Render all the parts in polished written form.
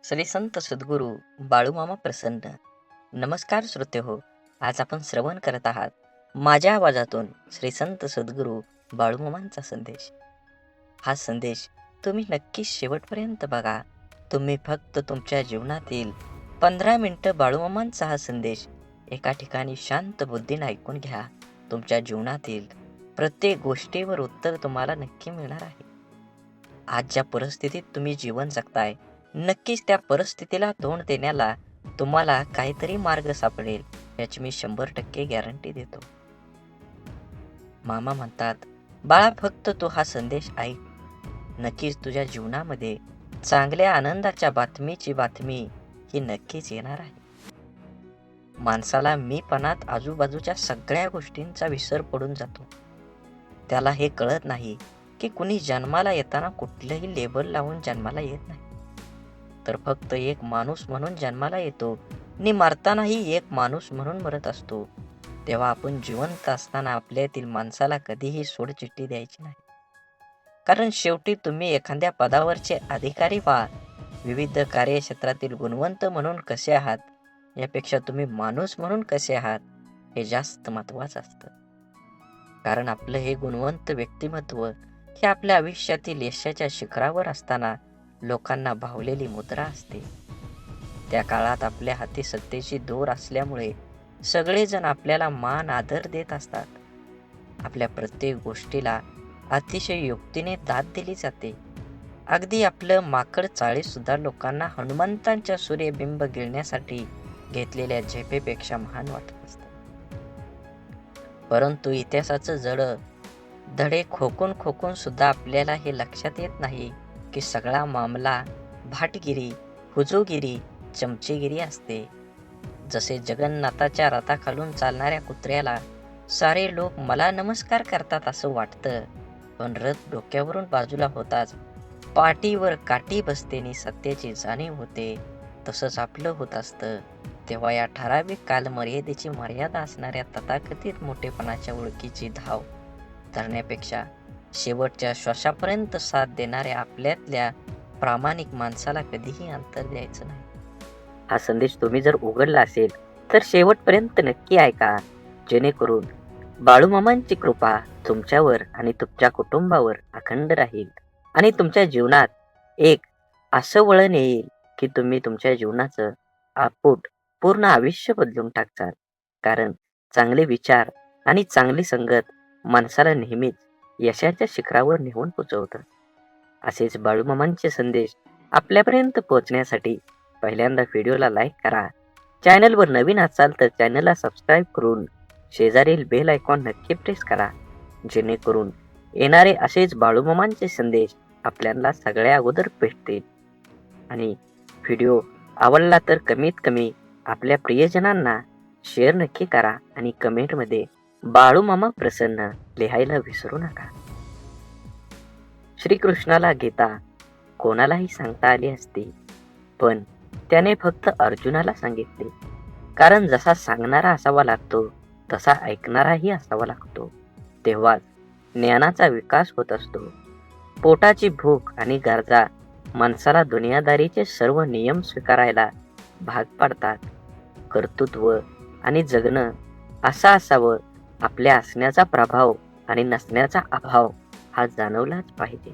श्री संत सद्गुरू बाळूमामा प्रसन्न. नमस्कार श्रोते हो, आज आपण श्रवण करत आहात माझ्या आवाजातून श्री संत सद्गुरू बाळूमामांचा संदेश. हा संदेश तुम्ही नक्कीच शेवटपर्यंत बघा. तुम्ही फक्त तुमच्या जीवनातील 15 मिनिटं बाळूमामांचा हा संदेश एका ठिकाणी शांत बुद्धीने ऐकून घ्या. तुमच्या जीवनातील प्रत्येक गोष्टीवर उत्तर तुम्हाला नक्की मिळणार आहे. आज ज्या परिस्थितीत तुम्ही जीवन जगताय, नक्कीच त्या परिस्थितीला तोंड देण्याला तुम्हाला काहीतरी मार्ग सापडेल, याची मी 100% गॅरंटी देतो. मामा म्हणतात, बाळा फक्त तू हा संदेश ऐक. नक्कीच तुझ्या जीवनामध्ये चांगल्या आनंदाच्या बातमीची बातमी ही नक्कीच येणार आहे. माणसाला मीपणात आजूबाजूच्या सगळ्या गोष्टींचा विसर पडून जातो. त्याला हे कळत नाही की कुणी जन्माला येताना कुठलंही लेबल लावून जन्माला येत नाही, तर फक्त एक माणूस म्हणून जन्माला येतो आणि मरतानाही एक माणूस म्हणून मरत असतो. तेव्हा आपण जिवंत असताना आपल्यातील माणसाला कधीही सोडचिठ्ठी द्यायची नाही, कारण शेवटी तुम्ही एखाद्या पदावरचे अधिकारी व्हा. विविध कार्यक्षेत्रातील गुणवंत म्हणून कसे आहात यापेक्षा तुम्ही माणूस म्हणून कसे आहात हे जास्त महत्त्वाचं असतं. कारण आपलं हे गुणवंत व्यक्तिमत्व हे आपल्या आयुष्यातील यशाच्या शिखरावर असताना लोकांना भावलेली मुद्रा असते. त्या काळात आपल्या हाती सत्तेची दोर असल्यामुळे सगळेजण आपल्याला मान आदर देत असतात. आपल्या प्रत्येक गोष्टीला अतिशय युक्तीने दाद दिली जाते. अगदी आपलं माकड चाळीसुद्धा लोकांना हनुमंतांच्या सूर्यबिंब गिळण्यासाठी घेतलेल्या झेपेपेक्षा महान वाटत असतं. परंतु इतिहासाचं धडे खोकून खोकून सुद्धा आपल्याला हे लक्षात येत नाही की सगळा मामला भाटगिरी, हुजूगिरी, चमचेगिरी असते. जसे जगन्नाथाच्या रथाखालून चालणाऱ्या कुत्र्याला सारे लोक मला नमस्कार करतात असं वाटतं, पण रथ डोक्यावरून बाजूला होताच पाठीवर काठी बसतेनी सत्याची जाणीव होते. तसंच आपलं होत असतं. तेव्हा या ठराविक कालमर्यादेची मर्यादा असणाऱ्या तथाकथित मोठेपणाच्या ओळखीची धाव धरण्यापेक्षा शेवटच्या श्वासापर्यंत साथ देणाऱ्या आपल्यातल्या प्रामाणिक माणसाला कधीही अंतर द्यायचं नाही. हा संदेश तुम्ही जर उघडला असेल तर शेवटपर्यंत नक्की ऐका, जेणेकरून बाळूमामांची कृपा तुमच्यावर आणि तुमच्या कुटुंबावर अखंड राहील आणि तुमच्या जीवनात एक असं वळण येईल की तुम्ही तुमच्या जीवनाचं आपूट पूर्ण आयुष्य बदलून टाकचाल. कारण चांगले विचार आणि चांगली संगत माणसाला नेहमीच यशाच्या शिखरावर नेऊन पोचवतं. असेच बाळूमामांचे संदेश आपल्यापर्यंत पोहोचण्यासाठी पहिल्यांदा व्हिडिओला लाईक करा. चॅनलवर नवीन असाल तर चॅनलला सबस्क्राईब करून शेजारील बेल आयकॉन नक्की प्रेस करा, जेणेकरून येणारे असेच बाळूमामांचे संदेश आपल्याला सगळ्या अगोदर भेटतील. आणि व्हिडिओ आवडला तर कमीत कमी आपल्या प्रियजनांना शेअर नक्की करा आणि कमेंटमध्ये बाळूमामा प्रसन्न लिहायला विसरू नका. श्रीकृष्णाला गीता कोणालाही सांगता आली असती, पण त्याने फक्त अर्जुनाला सांगितले. कारण जसा सांगणारा असावा लागतो तसा ऐकणाराही असावा लागतो. तेव्हाच ज्ञानाचा विकास होत असतो. पोटाची भूक आणि गरजा माणसाला दुनियादारीचे सर्व नियम स्वीकारायला भाग पाडतात. कर्तृत्व आणि जगणं असं असावं, आपल्या असण्याचा प्रभाव आणि नसण्याचा अभाव हा जाणवलाच पाहिजे.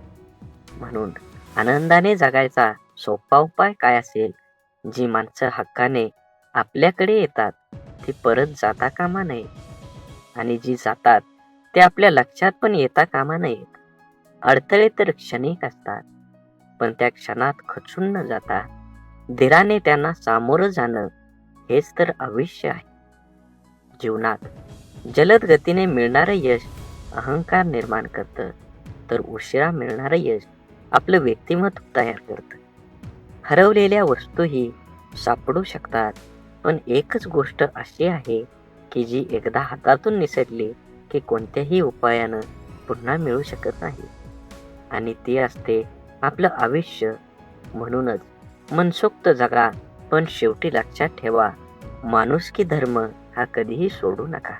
म्हणून आनंदाने जगायचा सोपा उपाय काय असेल? जी माणसं हक्काने आपल्याकडे येतात ती परत जाता कामा नये, आणि जी जातात ते आपल्या लक्षात पण येता कामा नयेत. अडथळे तर क्षणिक असतात, पण त्या क्षणात खचून न जाता धीराने त्यांना सामोरं जाणं हेच तर आयुष्य आहे. जीवनात जलद गतीने मिळणारं यश अहंकार निर्माण करतं, तर उशिरा मिळणारं यश आपलं व्यक्तिमत्व तयार करतं. हरवलेल्या वस्तूही सापडू शकतात, पण एकच गोष्ट अशी आहे की जी एकदा हातातून निसटली की कोणत्याही उपायानं पुन्हा मिळू शकत नाही, आणि ती असते आपलं आयुष्य. म्हणूनच मनसोक्त जगा, पण शेवटी लक्षात ठेवा, माणुसकी धर्म हा कधीही सोडू नका.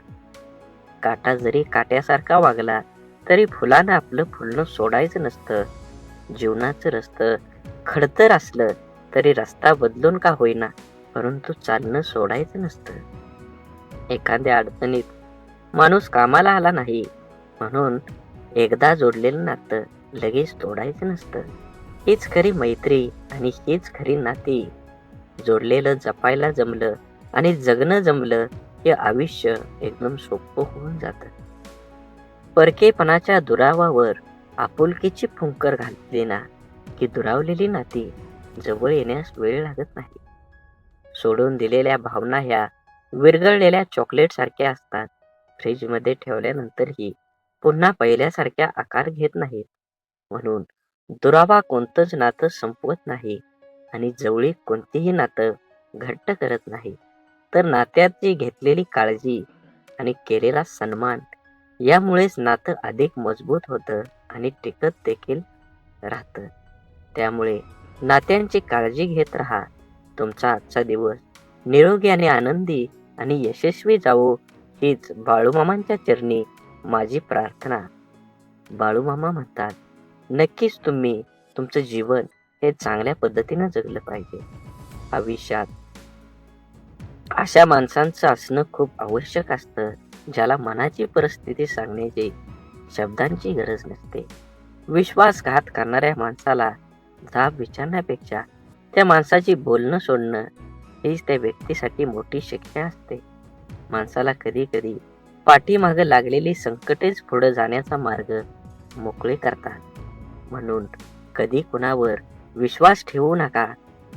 काटा जरी काट्यासारखा वागला तरी फुलानं आपलं फुलणं सोडायचं नसतं. जीवनाचं रस्तं खडतर असलं तरी रस्ता बदलून का होईना परंतु चालणं सोडायचं नसतं. एखाद्या अडचणीत माणूस कामाला आला नाही म्हणून एकदा जोडलेलं नातं लगेच तोडायचं नसतं. हीच खरी मैत्री आणि हीच खरी नाती. जोडलेलं जपायला जमलं आणि जगणं जमलं हे आयुष्य एकदम सोपं होऊन जातं. परकेपणाच्या दुरावावर आपुलकीची फुंकर घातली ना की दुरावलेली नाती जवळ येण्यास वेळ लागत नाही. सोडून दिलेल्या भावना ह्या विरघळलेल्या चॉकलेट सारख्या असतात. फ्रीजमध्ये ठेवल्यानंतरही पुन्हा पहिल्यासारख्या आकार घेत नाहीत. म्हणून दुरावा कोणतंच नातं संपवत नाही आणि जवळीक कोणतीही नातं घट्ट करत नाही. तर नात्याची घेतलेली काळजी आणि केलेला सन्मान यामुळेच नातं अधिक मजबूत होतं आणि टिकत देखील राहतं. त्यामुळे नात्यांची काळजी घेत राहा. तुमचा आजचा दिवस निरोगी आणि आनंदी आणि यशस्वी जावो हीच बाळूमामांच्या चरणी माझी प्रार्थना. बाळूमामा म्हणतात, नक्कीच तुम्ही तुमचं जीवन हे चांगल्या पद्धतीनं जगलं पाहिजे. आयुष्यात अशा माणसांचं असणं खूप आवश्यक असतं ज्याला मनाची परिस्थिती सांगण्याची शब्दांची गरज नसते. विश्वासघात करणाऱ्या माणसाला जाब विचारण्यापेक्षा त्या माणसाची बोलणं सोडणं हीच त्या व्यक्तीसाठी मोठी शिक्षा असते. माणसाला कधी कधी पाठीमागं लागलेली संकटेच पुढे जाण्याचा मार्ग मोकळे करतात. म्हणून कधी कुणावर विश्वास ठेवू नका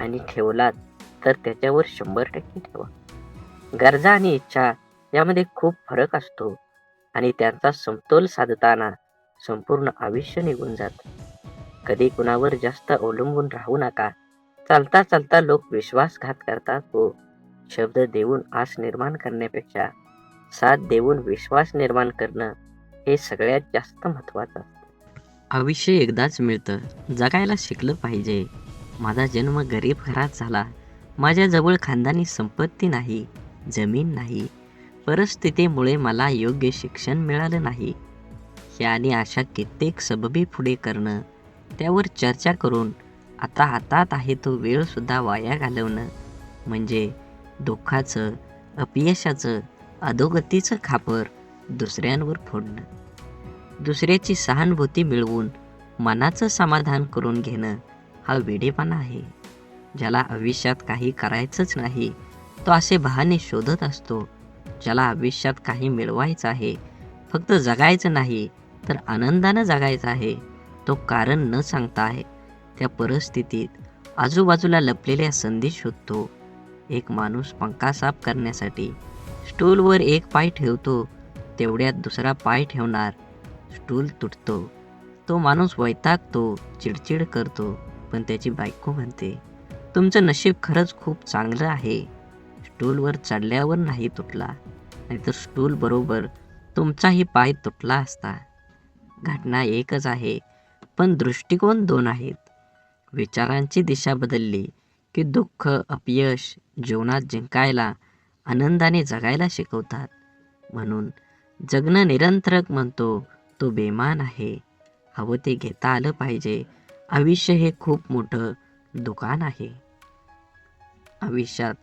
आणि ठेवलात तर त्याच्यावर 100% ठेवा. गरजा आणि इच्छा यामध्ये खूप फरक असतो आणि त्यांचा समतोल साधताना संपूर्ण आयुष्य निघून जातं. कधी कुणावर जास्त अवलंबून राहू नका. चालता चालता लोक विश्वासघात करतात हो. शब्द देऊन आस निर्माण करण्यापेक्षा साथ देऊन विश्वास निर्माण करणं हे सगळ्यात जास्त महत्वाचं असतं. आयुष्य एकदाच मिळतं, जगायला शिकलं पाहिजे. माझा जन्म गरीब घरात झाला. माझ्याजवळ खानदानी संपत्ती नाही, जमीन नाही. परिस्थितीमुळे मला योग्य शिक्षण मिळालं नाही. ह्या आणि अशा कित्येक सबबी पुढे करणं, त्यावर चर्चा करून आता हातात आहे तो वेळ सुद्धा वाया घालवणं म्हणजे दुःखाचं, अपयशाचं, अधोगतीचं खापर दुसऱ्यांवर फोडणं. दुसऱ्याची सहानुभूती मिळवून मनाचं समाधान करून घेणं हा वेडेपणा आहे. ज्याला आयुष्यात काही करायचंच नाही तो असे बहाणे शोधत असतो. ज्याला आयुष्यात काही मिळवायचं आहे, फक्त जगायचं नाही तर आनंदानं जगायचं आहे, तो कारण न सांगता आहे त्या परिस्थितीत आजूबाजूला लपलेल्या संधी शोधतो. एक माणूस पंखा साफ करण्यासाठी स्टूलवर एक पाय ठेवतो, तेवढ्यात दुसरा पाय ठेवणार, स्टूल तुटतो. तो माणूस वैतागतो, चिडचिड करतो, पण त्याची बायको म्हणते, तुमचं नशीब खरंच खूप चांगलं आहे, स्टूलवर चढल्यावर नाही तुटला, नाहीतर स्टूल बरोबर तुमचाही पाय तुटला असता. घटना एकच आहे पण दृष्टिकोन 2 आहेत. विचारांची दिशा बदलली की दुःख, अपयश जीवनात जिंकायला, आनंदाने जगायला शिकवतात. म्हणून जगणं निरंतरक म्हणतो तो बेमान आहे. हवं ते घेता आलं पाहिजे. आयुष्य हे खूप मोठं दुकान आहे. आयुष्यात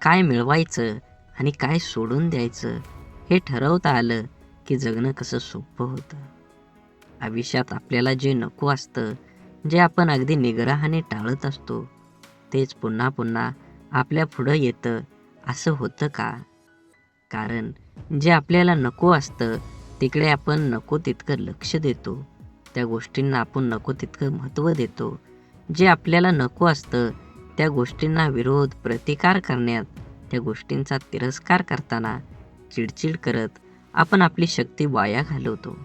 काय मिळवायचं आणि काय सोडून द्यायचं हे ठरवता आलं की जगणं कसं सोपं होतं. आयुष्यात आपल्याला जे नको असतं, जे आपण अगदी निग्रहाने टाळत असतो, तेच पुन्हा पुन्हा आपल्या पुढं येतं असं होतं का? कारण जे आपल्याला नको असतं तिकडे आपण नको तितकं लक्ष देतो. त्या गोष्टींना आपण नको तितकं महत्त्व देतो. जे आपल्याला नको असतं त्या गोष्टींना विरोध, प्रतिकार करण्यात, त्या गोष्टींचा तिरस्कार करताना चिडचिड करत आपण आपली शक्ती वाया घालवतो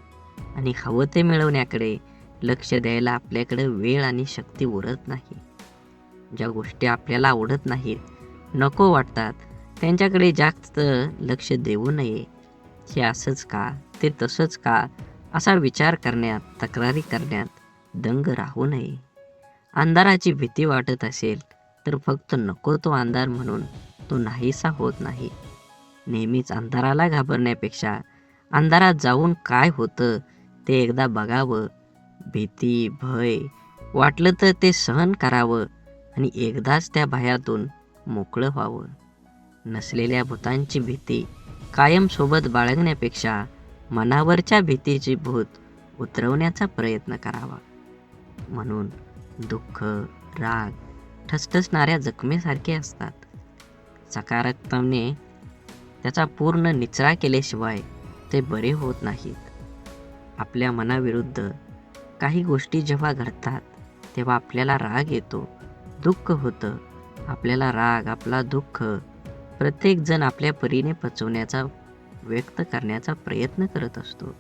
आणि हवं ते मिळवण्याकडे लक्ष द्यायला आपल्याकडे वेळ आणि शक्ती उरत नाही. ज्या गोष्टी आपल्याला आवडत नाहीत, नको वाटतात, त्यांच्याकडे जास्त लक्ष देऊ नये. हे असंच का, ते तसंच का असा विचार करण्यात, तक्रारी करण्यात दंग राहू नये. अंधाराची भीती वाटत असेल तर फक्त नको तो अंधार म्हणून तो नाहीसा होत नाही. नेहमीच अंधाराला घाबरण्यापेक्षा अंधारात जाऊन काय होतं ते एकदा बघावं. भीती, भय वाटलं तर ते सहन करावं आणि एकदाच त्या भयातून मोकळं व्हावं. नसलेल्या भूतांची भीती कायम सोबत बाळगण्यापेक्षा मनावरच्या भीतीची भूत उतरवण्याचा प्रयत्न करावा. म्हणून दुःख, राग ठसठसणाऱ्या जखमेसारखे असतात. सकारात्मकतेने त्याचा पूर्ण निचरा केल्याशिवाय ते बरे होत नाहीत. आपल्या मनाविरुद्ध काही गोष्टी जेव्हा घडतात तेव्हा आपल्याला राग येतो, दुःख होतं. आपल्याला राग, आपला दुःख प्रत्येकजण आपल्या परीने पचवण्याचा, व्यक्त करण्याचा प्रयत्न करत असतो.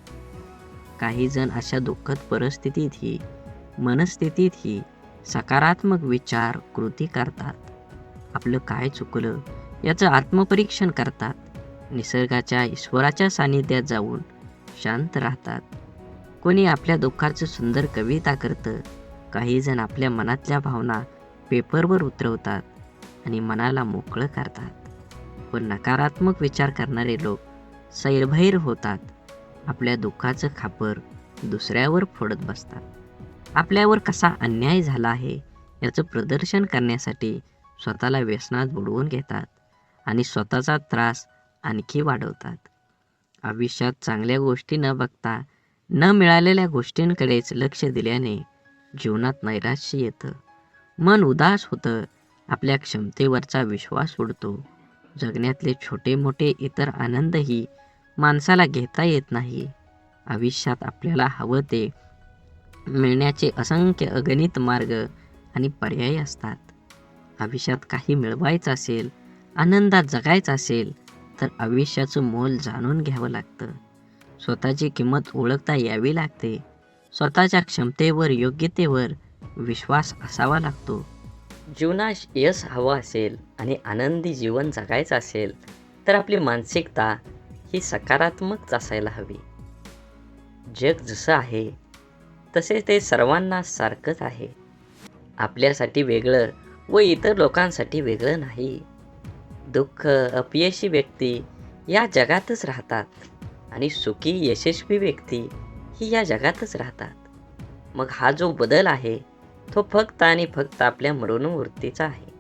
काही जण अशा दुःखद परिस्थितीतही, मनस्थितीतही सकारात्मक विचार, कृती करतात. आपलं काय चुकलं याचं आत्मपरीक्षण करतात. निसर्गाच्या, ईश्वराच्या सानिध्यात जाऊन शांत राहतात. कोणी आपल्या दुःखाचं सुंदर कविता करतं. काही जण आपल्या मनातल्या भावना पेपरवर उतरवतात आणि मनाला मोकळं करतात. पण नकारात्मक विचार करणारे लोक सैरभैर होतात. आपल्या दुःखाचं खापर दुसऱ्यावर फोडत बसतात. आपल्यावर कसा अन्याय झाला आहे याचं प्रदर्शन करण्यासाठी स्वतःला व्यसनात बुडवून घेतात आणि स्वतःचा त्रास आणखी वाढवतात. आयुष्यात चांगल्या गोष्टी न बघता न मिळालेल्या गोष्टींकडेच लक्ष दिल्याने जीवनात नैराश्य येतं. मन उदास होतं. आपल्या क्षमतेवरचा विश्वास उडतो. जगण्यातले छोटे मोठे इतर आनंदही माणसाला घेता येत नाही. आयुष्यात आपल्याला हवं ते मिळण्याचे असंख्य अगणित मार्ग आणि पर्याय असतात. आयुष्यात काही मिळवायचं असेल, आनंदात जगायचं असेल तर आयुष्याचं मोल जाणून घ्यावं लागतं. स्वतःची किंमत ओळखता यावी लागते. स्वतःच्या क्षमतेवर, योग्यतेवर विश्वास असावा लागतो. जीवनात यश हवं असेल आणि आनंदी जीवन जगायचं असेल तर आपली मानसिकता ही सकारात्मक असायला हवी. जग जसं आहे तसे ते सर्वांना सारखंच आहे. आपल्यासाठी वेगळं व इतर लोकांसाठी वेगळं नाही. दुःख, अपयशी व्यक्ती या जगातच राहतात आणि सुखी, यशस्वी व्यक्ती ही या जगातच राहतात. मग हा जो बदल आहे तो फक्त आणि फक्त आपल्या मनोवृत्तीचा आहे.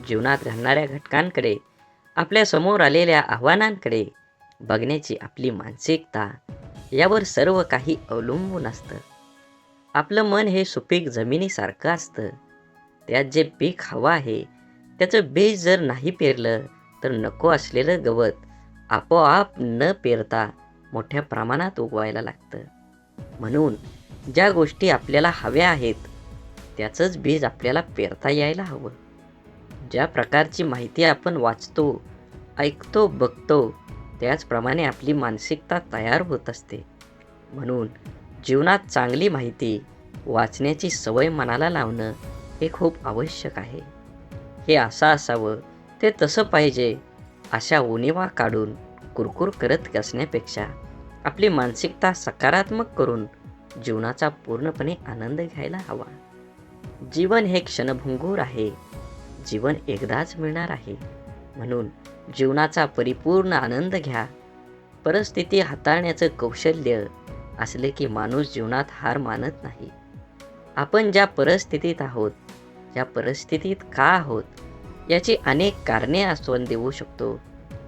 जीवनात घडणाऱ्या घटकांकडे, आपल्या समोर आलेल्या आव्हानांकडे बघण्याची आपली मानसिकता यावर सर्व काही अवलंबून असतं. आपलं मन हे सुपीक जमिनीसारखं असतं. त्यात जे पीक हवं आहे त्याचं बीज जर नाही पेरलं तर नको असलेलं गवत आपोआप न पेरता मोठ्या प्रमाणात उगवायला लागतं. म्हणून ज्या गोष्टी आपल्याला हव्या आहेत त्याचंच बीज आपल्याला पेरता यायला हवं. ज्या प्रकारची माहिती आपण वाचतो, ऐकतो, बघतो त्याचप्रमाणे आपली मानसिकता तयार होत असते. म्हणून जीवनात चांगली माहिती वाचण्याची सवय मनाला लावणं हे खूप आवश्यक आहे. हे असं असावं, ते तसं पाहिजे अशा उणिवा काढून कुरकुर करत असण्यापेक्षा आपली मानसिकता सकारात्मक करून जीवनाचा पूर्णपणे आनंद घ्यायला हवा. जीवन हे क्षणभंगूर आहे. जीवन एकदाच मिळणार आहे. म्हणून जीवनाचा परिपूर्ण आनंद घ्या. परिस्थिती हाताळण्याचं कौशल्य असले की माणूस जीवनात हार मानत नाही. आपण ज्या परिस्थितीत आहोत, ज्या परिस्थितीत का आहोत याची अनेक कारणे आपण देऊ शकतो.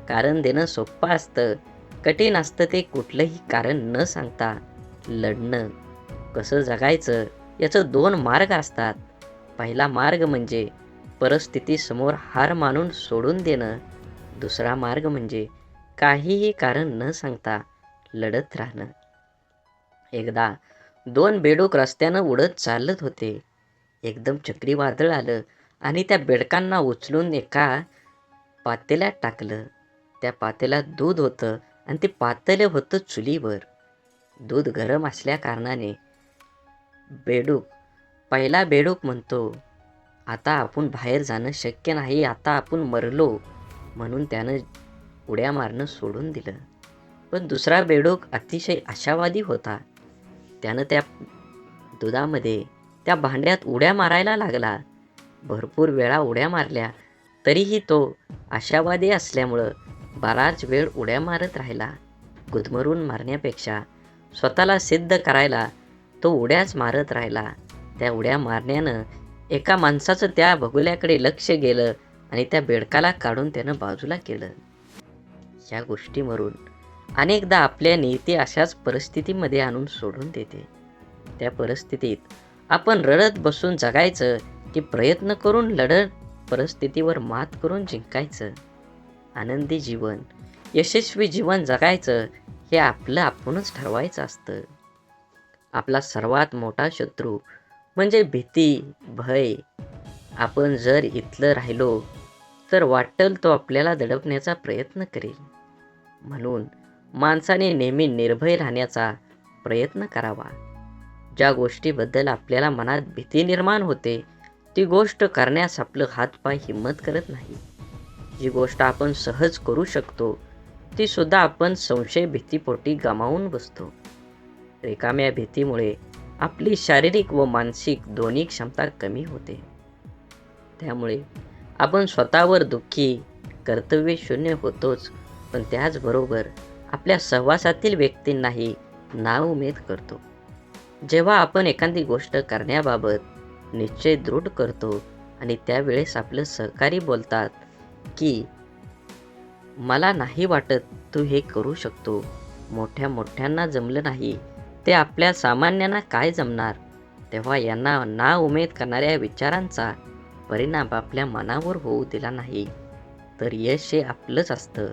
कारण देणं सोपं असतं, कठीण असतं ते कुठलंही कारण न सांगता लढणं. कसं जगायचं याचं 2 मार्ग असतात. पहिला मार्ग म्हणजे परिस्थितीसमोर हार मानून सोडून देणं. दुसरा मार्ग म्हणजे काहीही कारण न सांगता लढत राहणं. एकदा 2 बेडूक रस्त्यानं उडत चालत होते. एकदम चक्रीवादळ आलं आणि त्या बेडकांना उचलून एका पातेल्यात टाकलं. त्या पातेल्यात दूध होतं आणि ते पातेलं होतं चुलीवर. दूध गरम असल्या कारणाने पहिला बेडूक म्हणतो, आता आपण बाहेर जाणं शक्य नाही, आता आपण मरलो. म्हणून त्यानं उड्या मारणं सोडून दिलं. पण दुसरा बेडूक अतिशय आशावादी होता. त्यानं त्या दुधामध्ये, त्या भांड्यात उड्या मारायला लागला. भरपूर वेळा उड्या मारल्या तरीही तो आशावादी असल्यामुळं बराच वेळ उड्या मारत राहिला. गुदमरून मारण्यापेक्षा स्वतःला सिद्ध करायला तो उड्याच मारत राहिला. त्या उड्या मारण्यानं एका माणसाचं त्या बगुल्याकडे लक्ष गेलं आणि त्या बेडकाला काढून त्यानं बाजूला केलं. या गोष्टीवरून अनेकदा आपल्या नियती अशाच परिस्थितीमध्ये आणून सोडून देते. त्या परिस्थितीत आपण रडत बसून जगायचं की प्रयत्न करून लढत परिस्थितीवर मात करून जिंकायचं? आनंदी जीवन, यशस्वी जीवन जगायचं हे आपलं आपणच ठरवायचं असतं. आपला सर्वात मोठा शत्रू म्हणजे भीती, भय. आपण जर इथलं राहिलो तर वाटेल तो आपल्याला दडपण्याचा प्रयत्न करेल. म्हणून माणसाने नेहमी निर्भय राहण्याचा प्रयत्न करावा. ज्या गोष्टीबद्दल आपल्याला मनात भीती निर्माण होते ती गोष्ट करण्यास आपलं हातपाय हिंमत करत नाही. जी गोष्ट आपण सहज करू शकतो ती सुद्धा आपण संशय भीतीपोटी गमावून बसतो. रिकाम्या भीतीमुळे आपली शारीरिक व मानसिक दोन्ही क्षमता कमी होते. त्यामुळे आपण स्वतःवर दुःखी, कर्तव्यशून्य होतोच, पण त्याचबरोबर आपल्या सहवासातील व्यक्तींनाही नाउमेद करतो. जेव्हा आपण एखादी गोष्ट करण्याबाबत निश्चय दृढ करतो आणि त्यावेळेस आपलं सहकारी बोलतात की मला नाही वाटत तू हे करू शकतो, मोठ्यांना जमलं नाही ते आपल्या सामान्यांना काय जमणार, तेव्हा यांना नाउमेद करणाऱ्या विचारांचा परिणाम आपल्या मनावर होऊ दिला नाही तर यश हे आपलंच असतं.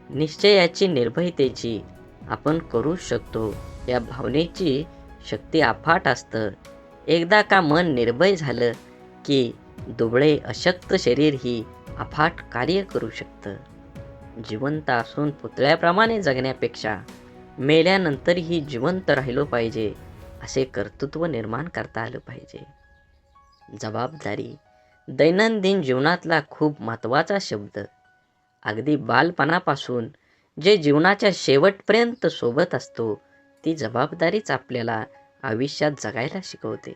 निश्चयाची, निर्भयतेची, आपण करू शकतो या भावनेची शक्ती अफाट असतं. एकदा का मन निर्भय झालं की दुबळे अशक्त शरीरही अफाट कार्य करू शकतं. जिवंत असून पुतळ्याप्रमाणे जगण्यापेक्षा मेल्यानंतरही जिवंत राहिलो पाहिजे असे कर्तृत्व निर्माण करता आलं पाहिजे. जबाबदारी दैनंदिन जीवनातला खूप महत्त्वाचा शब्द. अगदी बालपणापासून जे जीवनाच्या शेवटपर्यंत सोबत असतो ती जबाबदारीच आपल्याला आयुष्यात जगायला शिकवते.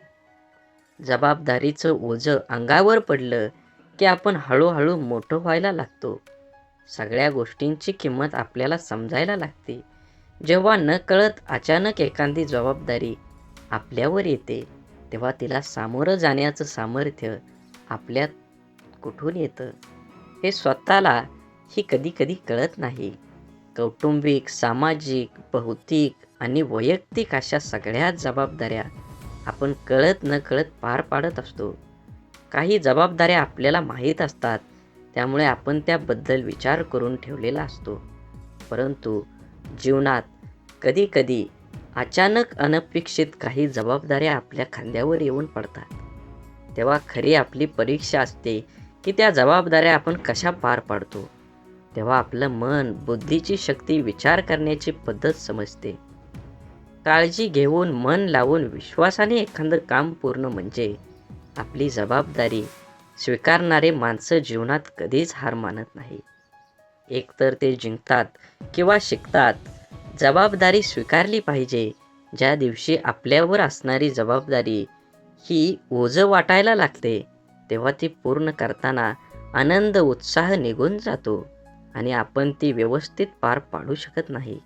जबाबदारीचं ओझं अंगावर पडलं की आपण हळूहळू मोठं व्हायला लागतो. सगळ्या गोष्टींची किंमत आपल्याला समजायला लागते. जेव्हा नकळत अचानक एखादी जबाबदारी आपल्यावर येते तेव्हा तिला सामोरं जाण्याचं सामर्थ्य आपल्यात कुठून येतं हे स्वतःला ही कधी कळत नाही. कौटुंबिक, सामाजिक, भौतिक आणि वैयक्तिक अशा सगळ्या जबाबदाऱ्या आपण कळत नकळत पार पाडत असतो. काही जबाबदाऱ्या आपल्याला माहीत असतात त्यामुळे आपण त्याबद्दल विचार करून ठेवलेला असतो. परंतु जीवनात कधी अचानक अनपेक्षित काही जबाबदाऱ्या आपल्या खांद्यावर येऊन पडतात. तेव्हा खरी आपली परीक्षा असते की त्या जबाबदाऱ्या आपण कशा पार पाडतो. तेव्हा आपलं मन, बुद्धीची शक्ती, विचार करण्याची पद्धत समजते. काळजी घेऊन, मन लावून, विश्वासाने एखादं काम पूर्ण म्हणजे आपली जबाबदारी स्वीकारणारे माणसं जीवनात कधीच हार मानत नाही. एकतर ते जिंकतात किंवा शिकतात. जबाबदारी स्वीकारली पाहिजे. ज्या दिवशी आपल्यावर असणारी जबाबदारी ही ओझं वाटायला लागते तेव्हा ती पूर्ण करताना आनंद, उत्साह निघून जातो आणि आपण ती व्यवस्थित पार पाडू शकत नाही.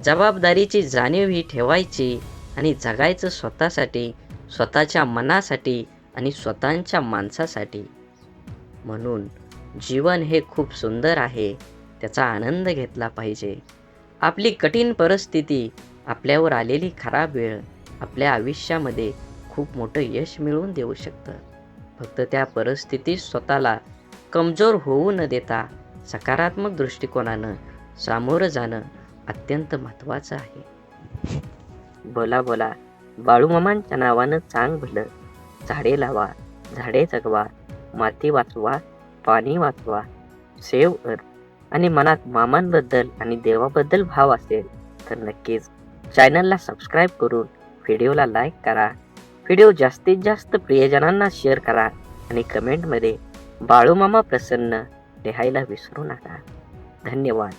जबाबदारीची जाणीव ही ठेवायची आणि जगायचं स्वतःसाठी, स्वतःच्या मनासाठी आणि स्वतःच्या माणसासाठी. म्हणून जीवन हे खूप सुंदर आहे, त्याचा आनंद घेतला पाहिजे. आपली कठीण परिस्थिती, आपल्यावर आलेली खराब वेळ आपल्या आयुष्यामध्ये खूप मोठं यश मिळवून देऊ शकतं. फक्त त्या परिस्थितीत स्वतःला कमजोर होऊ न देता सकारात्मक दृष्टिकोनानं सामोरं जाणं अत्यंत महत्त्वाचं आहे. बोला बाळूमामांच्या नावानं चांग भलं. झाडे लावा, झाडे जगवा, माती वाचवा, पाणी वाचवा, सेव्ह अर्थ. आणि मनात मामांबद्दल आणि देवाबद्दल भाव असेल तर नक्कीच चॅनलला सबस्क्राईब करून व्हिडिओला लाईक करा. व्हिडिओ जास्तीत जास्त प्रियजनांना शेअर करा आणि कमेंटमध्ये बाळूमामा प्रसन्न लिहायला विसरू नका. धन्यवाद.